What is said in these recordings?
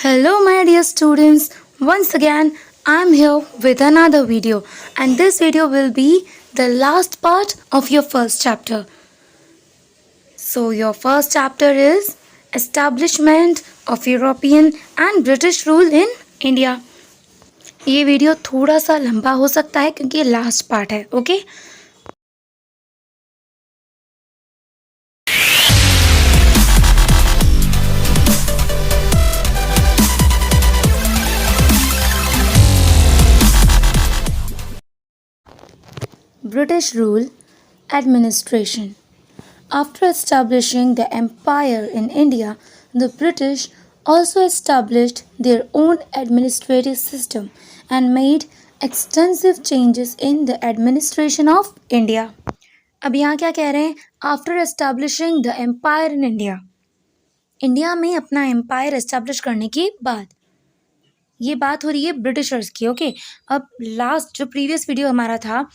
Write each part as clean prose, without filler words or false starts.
Hello, my dear students. Once again, I'm here with another video, and this video will be the last part of your first chapter. So, your first chapter is Establishment of European and British Rule in India. ये video थोड़ा सा लंबा हो सकता है क्योंकि ये last part है, okay? British Rule Administration. After establishing the empire in India, the British also established their own administrative system and made extensive changes in the administration of India. अब यहाँ क्या कह रहे हैं? After establishing the empire in India, India में अपना empire establish करने के बाद, ये बात हो रही है ब्रिटिशर्स की, ओके? अब लास्ट जो प्रीवियस वीडियो हमारा था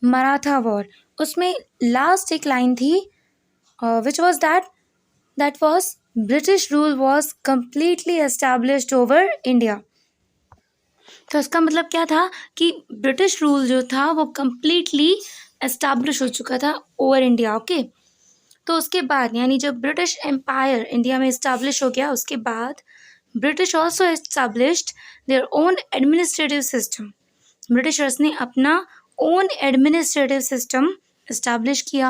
मराठा वॉर, उसमें लास्ट एक लाइन थी which was that was British rule was completely established over India. तो इसका मतलब क्या था कि ब्रिटिश रूल जो था वो completely establish हो चुका था ओवर इंडिया, ओके? तो उसके बाद यानी जब ब्रिटिश एम्पायर इंडिया में इस्टेब्लिश हो गया, उसके बाद British also established their own administrative system. Britishers ने अपना ओन एडमिनिस्ट्रेटिव सिस्टम इस्टेब्लिश किया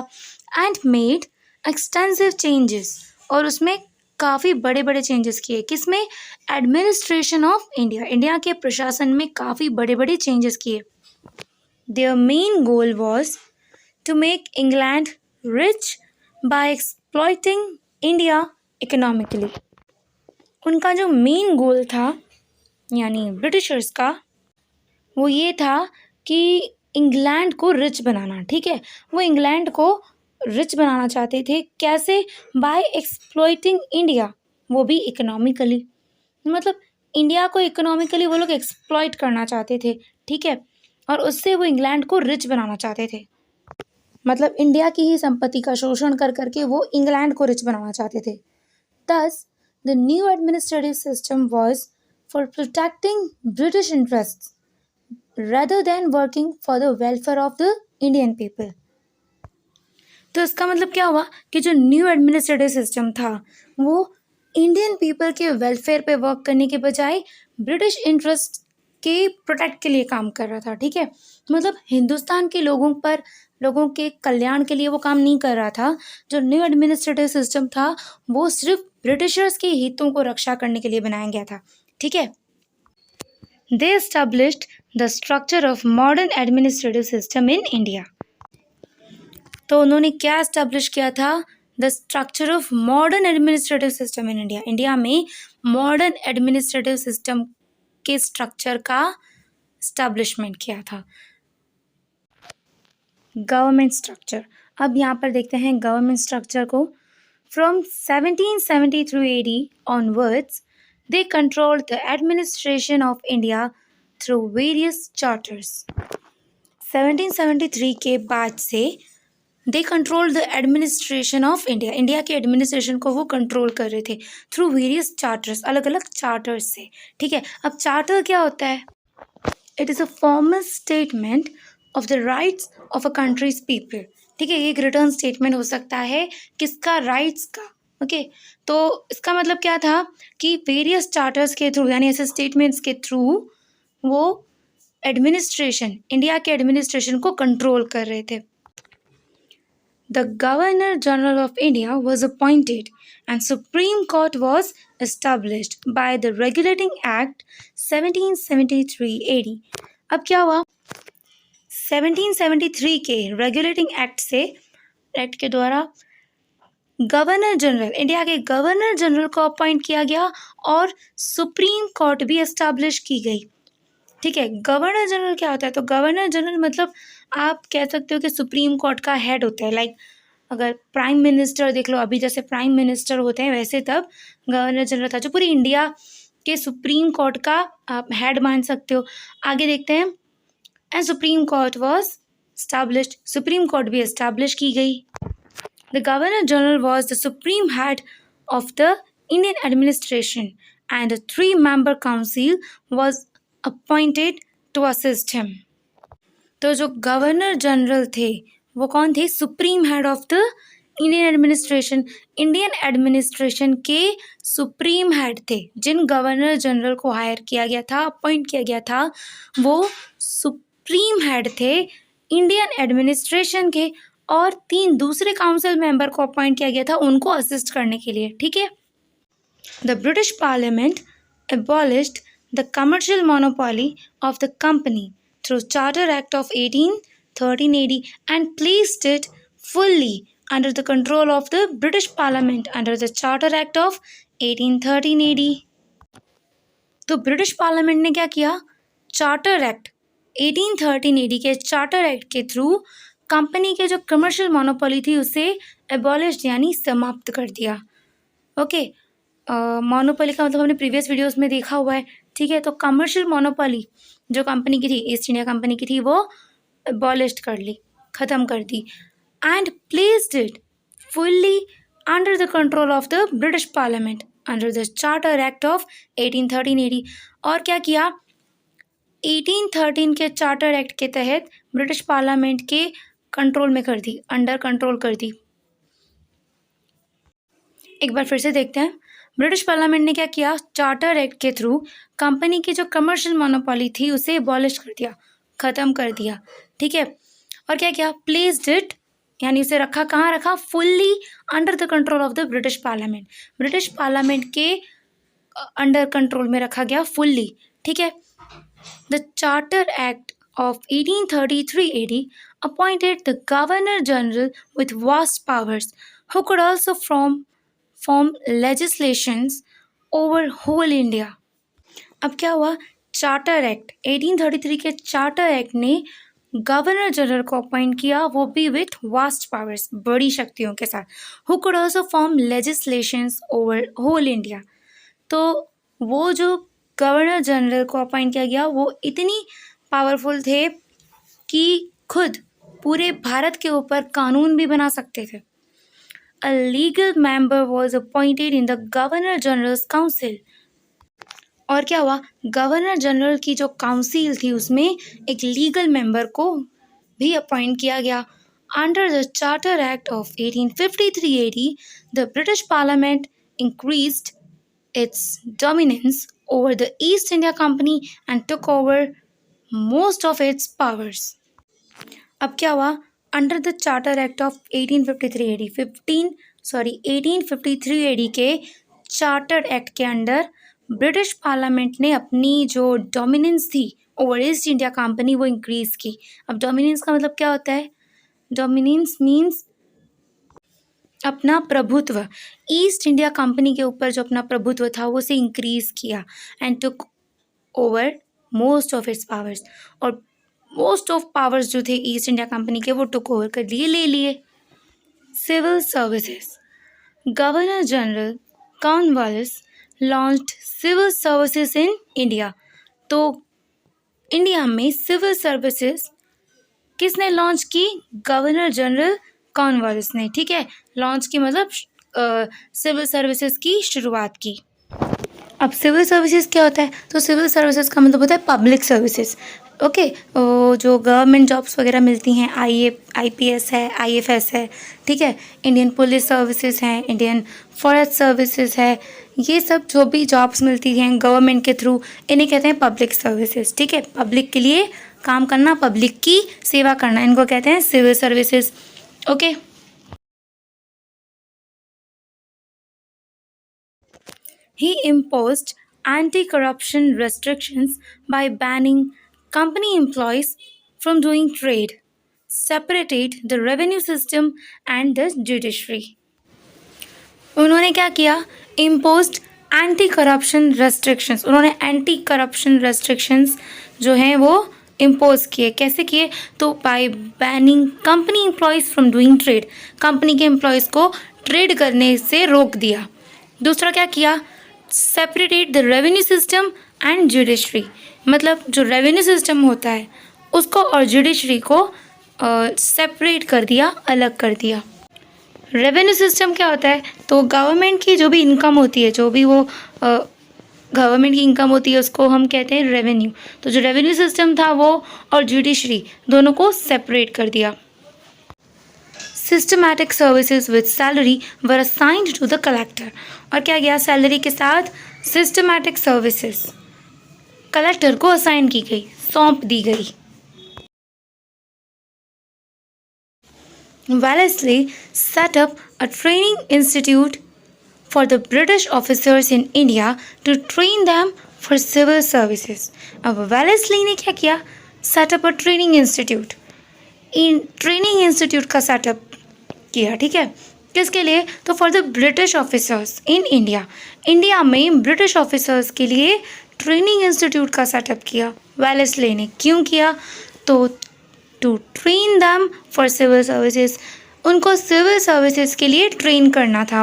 एंड मेड एक्सटेंसिव चेंजेस, और उसमें काफ़ी बड़े बड़े चेंजेस किए. किसमें? एडमिनिस्ट्रेशन ऑफ इंडिया, इंडिया के प्रशासन में काफ़ी बड़े बड़े चेंजेस किए. Their main goal was to make England rich by exploiting India economically. उनका जो मेन गोल था यानी ब्रिटिशर्स का, वो ये था कि इंग्लैंड को रिच बनाना. ठीक है, वो इंग्लैंड को रिच बनाना चाहते थे. कैसे? बाय एक्सप्लॉइटिंग इंडिया, वो भी इकोनॉमिकली. मतलब इंडिया को इकोनॉमिकली वो लोग एक्सप्लॉइट करना चाहते थे. ठीक है, और उससे वो इंग्लैंड को रिच बनाना चाहते थे. मतलब इंडिया की ही संपत्ति का शोषण कर करके वो इंग्लैंड को रिच बनाना चाहते थे. Thus, the new administrative system was for protecting British interests rather than working for the welfare of the Indian people. तो इसका मतलब क्या हुआ कि जो न्यू एडमिनिस्ट्रेटिव सिस्टम था वो इंडियन पीपल के वेलफेयर पे वर्क करने के बजाय ब्रिटिश इंटरेस्ट के प्रोटेक्ट के लिए काम कर रहा था. ठीक है, मतलब हिंदुस्तान के लोगों के कल्याण के लिए वो काम नहीं कर रहा था. जो न्यू एडमिनिस्ट्रेटिव सिस्टम था वो सिर्फ ब्रिटिशर्स के हितों को रक्षा करने के लिए बनाया गया था. ठीक है, they established the structure of modern administrative system in India. तो उन्होंने क्या एस्टैब्लिश किया था? The structure of modern administrative system in India. India में मॉडर्न एडमिनिस्ट्रेटिव सिस्टम के स्ट्रक्चर का एस्टैब्लिशमेंट किया था. Government structure. अब यहाँ पर देखते हैं गवर्नमेंट स्ट्रक्चर को. From 1773 AD onwards, they controlled the administration of India through various charters. 1773 के बाद से they control the administration of India. India के एडमिनिस्ट्रेशन को वो कंट्रोल कर रहे थे थ्रू वेरियस चार्टर्स, अलग अलग चार्टर्स से. ठीक है, अब चार्टर क्या होता है? It is a formal statement of the rights of a countries people. ठीक है, ये एक रिटर्न स्टेटमेंट हो सकता है किसका? राइट्स का. ओके, तो इसका मतलब क्या था कि वेरियस चार्टर्स के थ्रू यानी ऐसे स्टेटमेंट्स के थ्रू वो एडमिनिस्ट्रेशन, इंडिया के एडमिनिस्ट्रेशन को कंट्रोल कर रहे थे. The Governor General of India was appointed and Supreme Court was established by the Regulating Act 1773 AD. अब क्या हुआ? 1773 के रेगुलेटिंग एक्ट के द्वारा गवर्नर जनरल, इंडिया के गवर्नर जनरल को अपॉइंट किया गया और सुप्रीम कोर्ट भी एस्टैब्लिश की गई. ठीक है, गवर्नर जनरल क्या होता है? तो गवर्नर जनरल मतलब आप कह सकते हो कि सुप्रीम कोर्ट का हेड होता है. लाइक अगर प्राइम मिनिस्टर देख लो, अभी जैसे प्राइम मिनिस्टर होते हैं वैसे तब गवर्नर जनरल था, जो पूरी इंडिया के सुप्रीम कोर्ट का आप हेड मान सकते हो. आगे देखते हैं. And supreme court was established, supreme court भी एस्टैब्लिश की गई. The governor general was the supreme head of the Indian administration and a 3-member council was appointed to assist him. तो जो गवर्नर जनरल थे वो कौन थे? Supreme head of the Indian administration. Indian administration के supreme head थे, जिन governor general को higher किया गया था, अपॉइंट किया गया था, वो सुप्रीम हेड थे इंडियन एडमिनिस्ट्रेशन के, और 3 दूसरे काउंसिल मेंबर को अपॉइंट किया गया था उनको असिस्ट करने के लिए। ठीक है। The British Parliament abolished the commercial monopoly of the company through Charter Act of 13 AD and placed it fully under the control of the British Parliament under the Charter Act of 1813 AD. तो British parliament ने क्या किया? Charter act 1813 AD के charter act के through company के जो commercial monopoly थी उसे एबॉलिश यानी समाप्त कर दिया। ओके, मोनोपोली का मतलब हमने प्रीवियस वीडियोस में देखा हुआ है। ठीक है, तो कमर्शियल मोनोपोली जो कंपनी की थी, ईस्ट इंडिया कंपनी की थी, वो एबॉलिश कर ली, ख़त्म कर दी। And placed it fully under the control of the British parliament under the charter act of 1813 AD। और क्या किया? 1813 के चार्टर एक्ट के तहत ब्रिटिश पार्लियामेंट के कंट्रोल में कर दी, अंडर कंट्रोल कर दी। एक बार फिर से देखते हैं, ब्रिटिश पार्लियामेंट ने क्या किया? चार्टर एक्ट के थ्रू कंपनी की जो कमर्शियल मोनोपोली थी उसे एबॉलिश कर दिया, ख़त्म कर दिया। ठीक है, और क्या किया? प्लेस्ड इट यानी उसे रखा, कहाँ रखा? Fully under the control of the British parliament, British parliament के अंडर कंट्रोल में रखा गया फुल्ली। ठीक है। The charter act of 1833 AD appointed the Governor General with vast powers, who could also form legislations over whole India. अब क्या हुआ? Charter act 1833 के चार्टर एक्ट ने गवर्नर जनरल को अपॉइंट किया, वो भी विथ वास्ट पावर्स, बड़ी शक्तियों के साथ। Who could also form legislations over whole India. तो वो जो गवर्नर जनरल को अपॉइंट किया गया वो इतनी पावरफुल थे कि खुद पूरे भारत के ऊपर कानून भी बना सकते थे। A legal member was appointed in the Governor General's Council. और क्या हुआ? गवर्नर जनरल की जो काउंसिल थी उसमें एक लीगल मेंबर को भी अपॉइंट किया गया। Under the Charter Act of 1853 AD, the British Parliament increased its dominance over the East India Company and took over most of its powers. अब क्या हुआ? Under the charter act of 1853 AD 1853 AD के charter act के under British parliament ने अपनी जो dominance थी over east India company वो इंक्रीज की। अब डोमिनेंस का मतलब क्या होता है? डोमिनेंस मीन्स अपना प्रभुत्व। ईस्ट इंडिया कंपनी के ऊपर जो अपना प्रभुत्व था वो उसे इंक्रीज किया and took over most of its powers. और मोस्ट ऑफ पावर्स जो थे ईस्ट इंडिया कंपनी के वो टुक ओवर कर लिए, ले लिए। Civil services. Governor general Cornwallis launched civil services in India. तो इंडिया में सिविल सर्विसेज किसने लॉन्च की? गवर्नर जनरल कॉर्नवालिस ने। ठीक है, लॉन्च की मतलब सिविल सर्विसेज की शुरुआत की। अब सिविल सर्विसेज क्या होता है? तो सिविल सर्विसेज का मतलब होता है पब्लिक सर्विसेज। ओके, जो गवर्नमेंट जॉब्स वगैरह मिलती हैं, IPS है, IFS है, ठीक है, इंडियन पुलिस सर्विसेज हैं, इंडियन फॉरेस्ट सर्विसेज है, ये सब जो भी जॉब्स मिलती हैं गवर्नमेंट के थ्रू इन्हें कहते हैं पब्लिक सर्विसेज। ठीक है, पब्लिक के लिए काम करना, पब्लिक की सेवा करना, इनको कहते हैं civil services. Okay, he imposed anti-corruption restrictions by banning company employees from doing trade, separated the revenue system and the judiciary. उन्होंने क्या किया? imposed anti-corruption restrictions. उन्होंने anti-corruption restrictions जो हैं वो इम्पोज किए। कैसे किए? तो bye banning company employees from doing trade, company के एम्प्लॉयज़ को ट्रेड करने से रोक दिया। दूसरा क्या किया? Separated the revenue system and judiciary, मतलब जो रेवेन्यू सिस्टम होता है उसको और जुडिशरी को सेपरेट कर दिया, अलग कर दिया। रेवेन्यू सिस्टम क्या होता है? तो गवर्नमेंट की जो भी इनकम होती है, जो भी वो गवर्नमेंट की इनकम होती है उसको हम कहते हैं रेवेन्यू। तो जो रेवेन्यू सिस्टम था वो और जुडिशरी दोनों को सेपरेट कर दिया। Systematic services with salary were assigned to the collector. और क्या गया, सैलरी के साथ सिस्टमैटिक सर्विसेज कलेक्टर को असाइन की गई, सौंप दी गई। Wellesley set up a training institute for the British officers in India to train them for civil services. अब वेलेस्ली ने क्या किया, set up a training institute, training institute का सेटअप किया, ठीक है, किसके लिए, तो for the British officers in India, India में ब्रिटिश ऑफिसर्स के लिए ट्रेनिंग इंस्टीट्यूट का सेटअप किया वेलेस्ली ने। क्यों किया, तो to train them for civil services, उनको सिविल सर्विसेज के लिए ट्रेन करना था,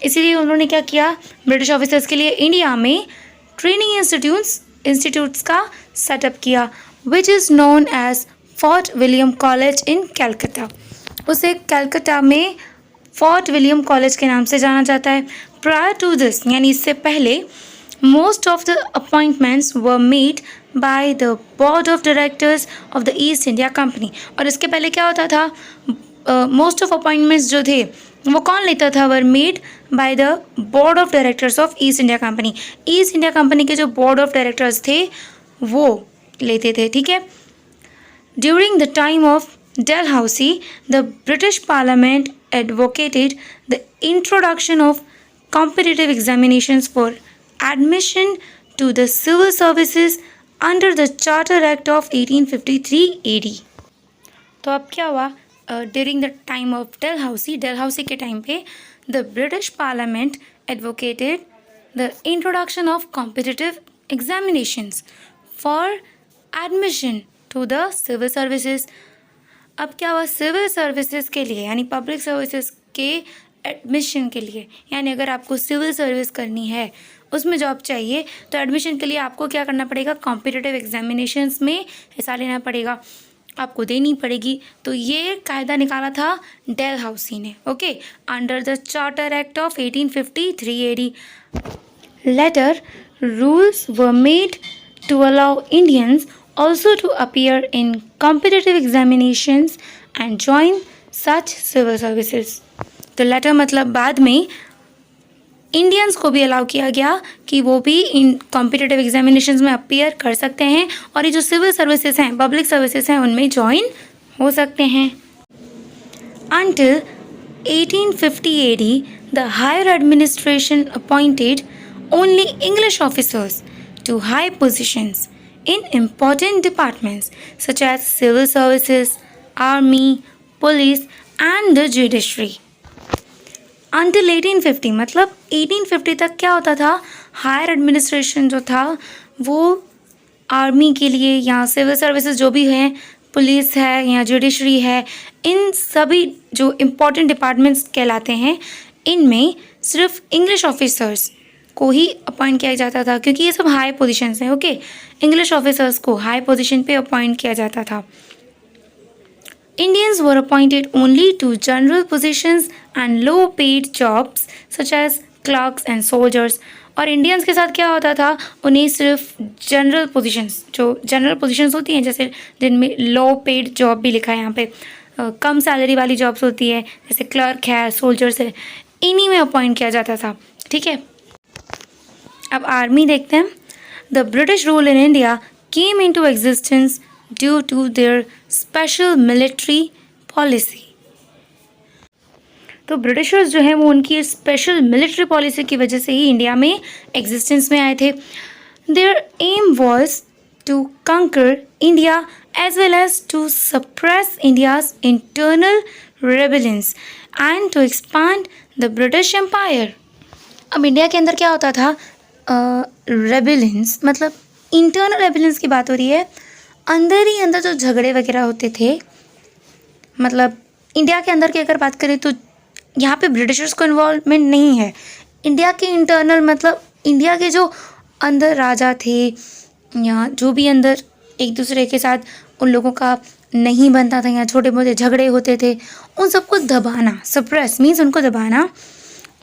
इसीलिए उन्होंने क्या किया, ब्रिटिश ऑफिसर्स के लिए इंडिया में ट्रेनिंग इंस्टीट्यूट्स का सेटअप किया, which is known as Fort William College in Calcutta. उसे कैलकाटा में फोर्ट विलियम कॉलेज के नाम से जाना जाता है। प्रायर टू दिस, यानी इससे पहले, most of the appointments were made by the board of directors of the East India Company। और इसके पहले क्या होता था, मोस्ट ऑफ अपॉइंटमेंट्स जो थे वो कौन लेता था, were made by the board of directors of east India company. East India company के जो बोर्ड ऑफ डायरेक्टर्स थे वो लेते थे, ठीक है। During the time of Dalhousie the British Parliament advocated the introduction of competitive examinations for admission to the civil services under the Charter Act of 1853 AD। तो अब क्या हुआ, during the time of Dalhousie के time पे the British Parliament advocated the introduction of competitive examinations for admission to the civil services. अब क्या हुआ, civil services के लिए यानी पब्लिक सर्विसेज के एडमिशन के लिए, यानी अगर आपको सिविल सर्विस करनी है, उसमें जॉब चाहिए, तो एडमिशन के लिए आपको क्या करना पड़ेगा, कॉम्पिटिटिव एग्जामिनेशंस में हिस्सा लेना पड़ेगा, आपको देनी पड़ेगी। तो ये कायदा निकाला था डलहौसी ने, okay, under the charter act of 1853 AD। Later rules were made to allow Indians also to appear in competitive examinations and join such civil services। तो लेटर मतलब बाद में इंडियंस को भी अलाउ किया गया कि वो भी इन कॉम्पिटिटिव एग्जामिनेशंस में अपीयर कर सकते हैं और ये जो सिविल सर्विसेज हैं, पब्लिक सर्विसेज हैं, उनमें ज्वाइन हो सकते हैं। Until 1850 AD, the higher administration appointed only English officers to high positions in important departments such as civil services, army, police and the judiciary। Until 1850 मतलब 1850 तक क्या होता था, हायर एडमिनिस्ट्रेशन जो था वो आर्मी के लिए या सिविल सर्विसेज जो भी हैं, पुलिस है या जुडिशरी है, इन सभी जो इम्पोर्टेंट डिपार्टमेंट्स कहलाते हैं, इनमें सिर्फ इंग्लिश ऑफिसर्स को ही अपॉइंट किया जाता था, क्योंकि ये सब हाई पोजीशंस हैं, ओके। इंग्लिश ऑफिसर्स को हाई पोजीशन पे अपॉइंट किया जाता था। Indians were appointed only to general positions and low paid jobs such as clerks and soldiers। और इंडियंस के साथ क्या होता था, उन्हें सिर्फ जनरल पोजीशंस, जो जनरल पोजीशंस होती हैं, जैसे जिनमें लो पेड जॉब भी लिखा है यहाँ पे, कम सैलरी वाली जॉब्स होती है, जैसे क्लर्क है, सोल्जर्स है, इन्हीं में अपॉइंट किया जाता था, ठीक है। अब आर्मी देखते हैं। The British rule in India came into existence due to their special military policy. तो ब्रिटिशर्स जो हैं वो उनकी स्पेशल मिलिट्री पॉलिसी की वजह से ही इंडिया में एग्जिस्टेंस में आए थे। Their aim was to conquer India as well as to suppress India's internal rebellions and to expand the British empire. अब इंडिया के अंदर क्या होता था, रेबेलियंस मतलब इंटरनल रेबेलियंस की बात हो रही है, अंदर ही अंदर जो झगड़े वगैरह होते थे, मतलब इंडिया के अंदर की अगर बात करें तो यहाँ पे ब्रिटिशर्स को इन्वॉल्वमेंट नहीं है। इंडिया के इंटरनल मतलब इंडिया के जो अंदर राजा थे या जो भी अंदर एक दूसरे के साथ उन लोगों का नहीं बनता था या छोटे मोटे झगड़े होते थे, उन सबको दबाना, सप्रेस मीन्स उनको दबाना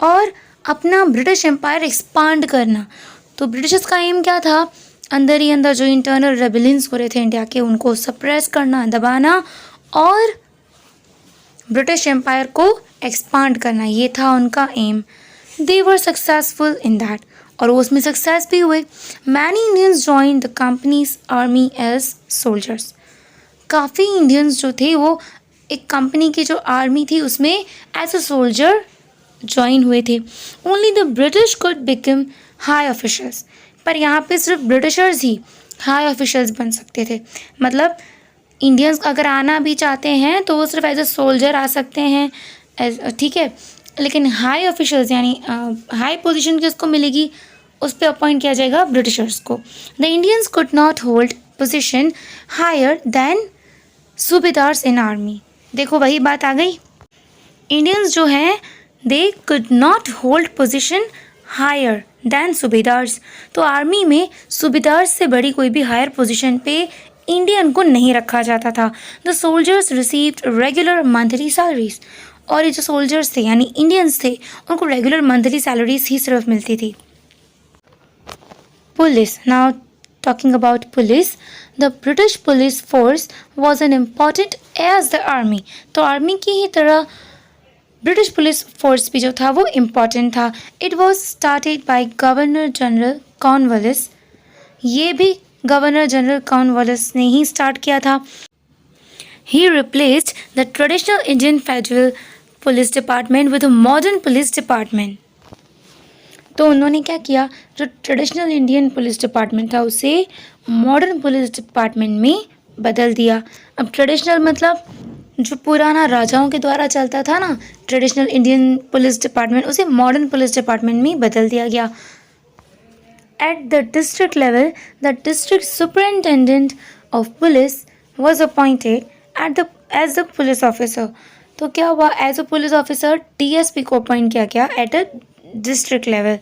और अपना ब्रिटिश एम्पायर एक्सपांड करना, तो ब्रिटिशर्स का एम क्या था, अंदर ही अंदर जो इंटरनल रेबेलियंस हो रहे थे इंडिया के उनको सप्रेस करना, दबाना और ब्रिटिश एम्पायर को एक्सपांड करना, ये था उनका aim. They were successful in that, और वो उसमें सक्सेस भी हुए। Many Indians join the company's army as soldiers, काफ़ी इंडियंस जो थे वो एक कंपनी की जो आर्मी थी उसमें एज अ सोल्जर ज्वाइन हुए थे। Only the British could become high officials, पर यहाँ पे सिर्फ ब्रिटिशर्स ही हाई ऑफिशल्स बन सकते थे। मतलब इंडियंस अगर आना भी चाहते हैं तो वो सिर्फ एज अ सोल्जर आ सकते हैं, ठीक है, लेकिन हाई ऑफिशल्स यानी हाई पोजीशन किसको मिलेगी, उस पर अपॉइंट किया जाएगा ब्रिटिशर्स को। The Indians could not hold position higher than subedars in army. देखो वही बात आ गई, इंडियंस जो हैं they could not hold position higher than subedars, तो आर्मी में सूबेदार से बड़ी कोई भी हायर पोजीशन पे इंडियन को नहीं रखा जाता था। The soldiers received regular monthly salaries, और ये जो सोल्जर्स थे यानी इंडियंस थे उनको रेगुलर मंथली सैलरीज ही सिर्फ मिलती थी। Police, now talking about police, the British police force was an important as the army, तो आर्मी की ही तरह ब्रिटिश पुलिस फोर्स भी जो था वो इम्पॉर्टेंट था। It was started by governor general Cornwallis, ये भी गवर्नर जनरल कॉर्नवालिस ने ही स्टार्ट किया था। He replaced the traditional Indian federal police department with a modern police department, तो उन्होंने क्या किया, जो ट्रेडिशनल इंडियन पुलिस डिपार्टमेंट था उसे मॉडर्न पुलिस डिपार्टमेंट में बदल दिया। अब ट्रेडिशनल मतलब जो पुराना राजाओं के द्वारा चलता था ना ट्रेडिशनल इंडियन पुलिस डिपार्टमेंट, उसे मॉडर्न पुलिस डिपार्टमेंट में बदल दिया गया। At the district level the district superintendent of police was appointed as the police officer, तो क्या हुआ, as a police officer DSP को अपॉइंट किया गया at a district level.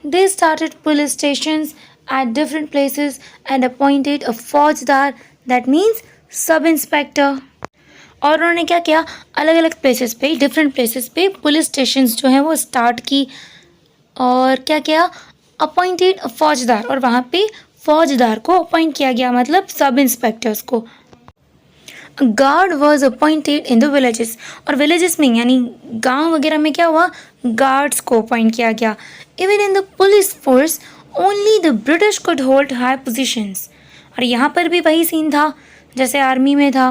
They started police stations at different places and appointed a फौजदार, that means sub inspector, और उन्होंने क्या किया, अलग अलग प्लेसेस पे, डिफरेंट प्लेसेस पे पुलिस स्टेशंस जो हैं वो स्टार्ट की, और क्या किया, अपॉइंटेड अ फौजदार, और वहाँ पे फौजदार को अपॉइंट किया गया, मतलब सब इंस्पेक्टर्स को। Guard was appointed in the villages, और विलेजेस में यानी गांव वगैरह में क्या हुआ, गार्ड्स को अपॉइंट किया गया। Even in the police force only the British could hold high positions, और यहाँ पर भी वही सीन था जैसे आर्मी में था,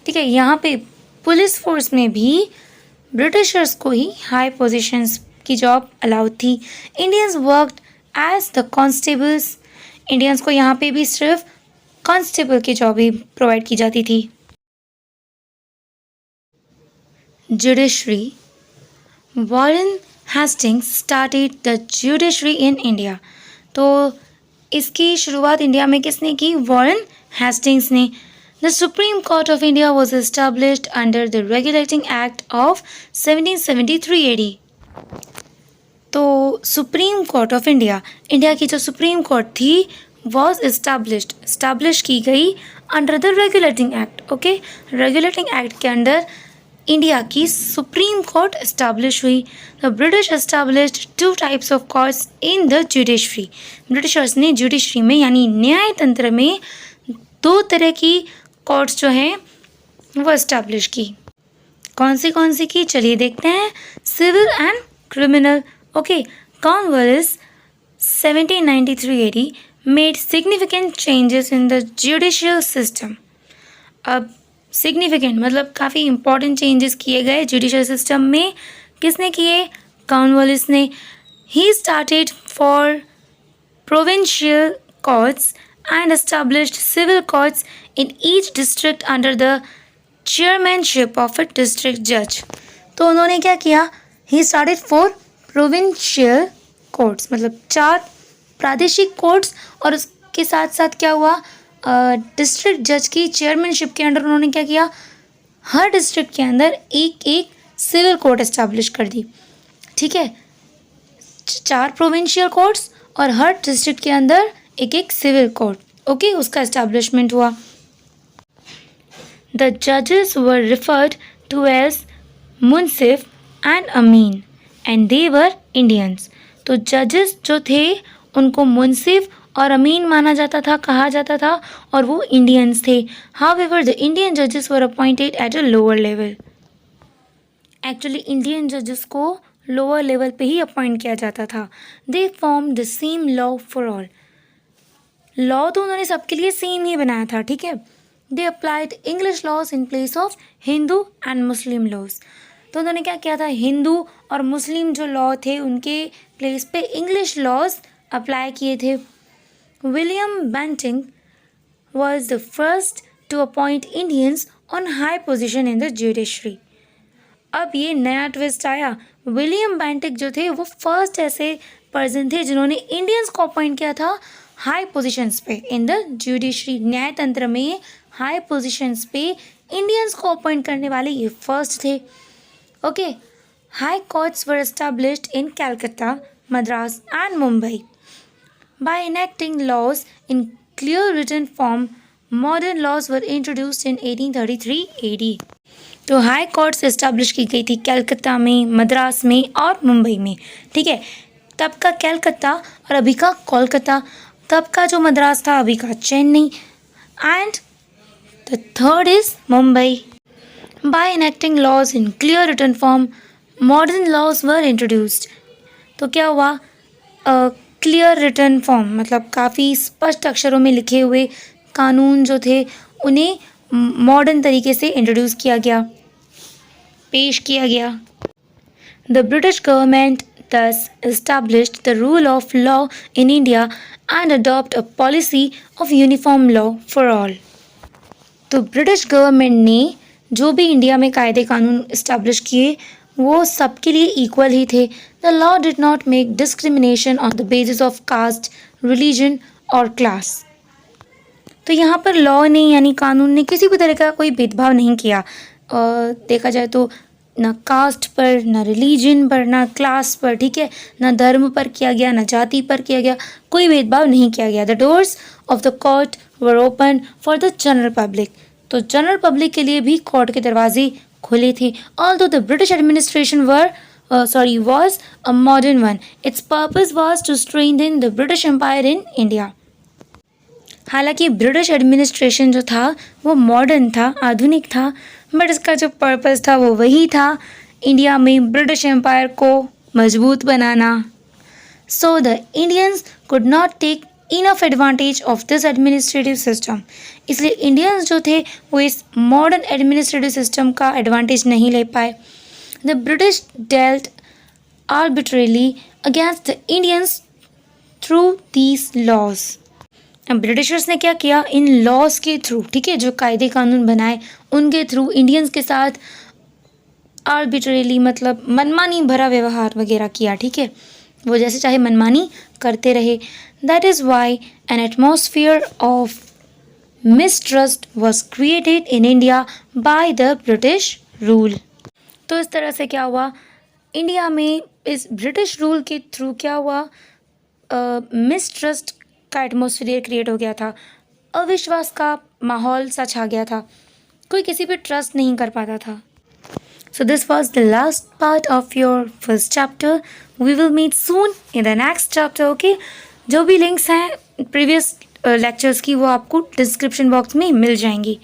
ठीक है, यहाँ पे पुलिस फोर्स में भी ब्रिटिशर्स को ही हाई पोजीशंस की जॉब अलाउड थी। Indians worked as the constables, Indians को यहाँ पे भी सिर्फ कॉन्स्टेबल की जॉब ही प्रोवाइड की जाती थी। Judiciary, Warren Hastings started the judiciary in India, तो इसकी शुरुआत इंडिया में किसने की, वॉरेन हेस्टिंग्स ने। The Supreme court of India was established under the regulating act of 1773 AD, तो supreme court of India, India की जो सुप्रीम कोर्ट थी वॉज एस्टैब्लिश की गई under the regulating act. Okay, regulating act के under India की supreme court establish हुई। The British established two types of courts in the judiciary, Britishers ने judiciary में यानी न्याय तंत्र में दो तरह की कोर्ट्स जो हैं वो एस्टैब्लिश की। कौन सी की, चलिए देखते हैं। Civil and criminal. Okay, Cornwallis 1793 AD made significant changes in the judicial system. अब सिग्निफिकेंट मतलब काफ़ी इंपॉर्टेंट चेंजेस किए गए जुडिशियल सिस्टम में, किसने किए, कॉर्नवालिस ने। He started for provincial courts and established civil courts in each district under the chairmanship of a district judge, तो उन्होंने क्या किया, he started for provincial courts मतलब 4 प्रादेशिक कोर्ट्स, और उसके साथ साथ क्या हुआ, डिस्ट्रिक्ट जज की चेयरमैनशिप के अंडर उन्होंने क्या किया, हर डिस्ट्रिक्ट के अंदर एक सिविल कोर्ट एस्टैब्लिश कर दी, ठीक है, 4 प्रोविंशियल कोर्ट्स और हर डिस्ट्रिक्ट के अंदर एक सिविल कोर्ट, ओके, उसका एस्टैब्लिशमेंट हुआ। द जजेस were referred to as munsif and amin and they were Indians, तो जजेस जो थे उनको मुंसिफ और अमीन माना जाता था, कहा जाता था, और वो इंडियंस थे. हाउएवर द इंडियन जजेस वर appointed at a lower level. Actually Indian जजेस को लोअर लेवल पे ही अपॉइंट किया जाता था. They form the same law for all. Law तो उन्होंने सबके लिए सेम ही बनाया था, ठीक है. They applied English laws in place of Hindu and Muslim laws. तो उन्होंने क्या किया था, हिंदू और मुस्लिम जो लॉ थे उनके प्लेस पे इंग्लिश लॉज अप्लाई किए थे. William Bentinck was the first to appoint Indians on high position in the judiciary. अब ये नया ट्विस्ट आया. विलियम बेंटिक जो थे वो फर्स्ट ऐसे पर्सन थे जिन्होंने इंडियंस को अपॉइंट किया था हाई पोजीशंस पे इन द जुडिशरी. न्याय तंत्र में हाई पोजीशंस पे इंडियंस को अपॉइंट करने वाले ये फर्स्ट थे. Okay. High courts were established in Calcutta, Madras and Mumbai. By enacting laws in clear written form, modern laws were introduced in 1833 AD. तो हाई कोर्ट्स एस्टैब्लिश की गई थी कलकत्ता में, मद्रास में और मुंबई में, ठीक है. तब का कलकत्ता और अभी का कोलकाता. तब का जो मद्रास था अभी का Chennai. And the third is Mumbai. By enacting laws in clear written form, modern laws were introduced. तो क्या हुआ, क्लियर रिटन फॉर्म मतलब काफ़ी स्पष्ट अक्षरों में लिखे हुए कानून जो थे उन्हें मॉडर्न तरीके से इंट्रोड्यूस किया गया, पेश किया गया. The British government thus established the rule of law in India and adopt a policy of uniform law for all. तो ब्रिटिश गवर्नमेंट ने जो भी इंडिया में कायदे कानून इस्टेब्लिश किए वो सबके लिए इक्वल ही थे. The law did not make discrimination on the basis of caste, religion और क्लास. तो यहाँ पर लॉ ने यानी कानून ने किसी भी तरह का कोई भेदभाव नहीं किया. देखा जाए तो ना कास्ट पर, ना रिलीजन पर, ना क्लास पर, ठीक है, ना धर्म पर किया गया, ना जाति पर किया गया, कोई भेदभाव नहीं किया गया. The doors of the court were open for the general public. तो जनरल पब्लिक के लिए भी कोर्ट के दरवाजे खुले थे. Although the British administration was a modern one. Its purpose was to strengthen the British Empire in India. हालांकि British administration जो था वो मॉडर्न था, आधुनिक था, बट इसका जो पर्पस था वो वही था, इंडिया में ब्रिटिश एम्पायर को मजबूत बनाना. So the Indians could not take enough advantage of this administrative system. इसलिए इंडियंस जो थे वो इस मॉडर्न एडमिनिस्ट्रेटिव सिस्टम का एडवांटेज नहीं ले पाए. The British dealt arbitrarily against the Indians through these laws. अब ब्रिटिशर्स ने क्या किया, इन लॉज के थ्रू, ठीक है, जो कायदे कानून बनाए उनके थ्रू इंडियंस के साथ आर्बिट्रेरली मतलब मनमानी भरा व्यवहार वगैरह किया, ठीक है, वो जैसे चाहे मनमानी करते रहे. That is why an atmosphere of mistrust was created in India by the British rule. तो इस तरह से क्या हुआ, इंडिया में इस ब्रिटिश रूल के थ्रू क्या हुआ, मिसट्रस्ट का एटमॉस्फेयर क्रिएट हो गया था, अविश्वास का माहौल सा छा गया था, कोई किसी पे ट्रस्ट नहीं कर पाता था. So this was the last part of your first chapter. We will meet soon in the next chapter, okay? जो भी लिंक्स हैं प्रीवियस लेक्चर्स की वो आपको डिस्क्रिप्शन बॉक्स में मिल जाएंगी.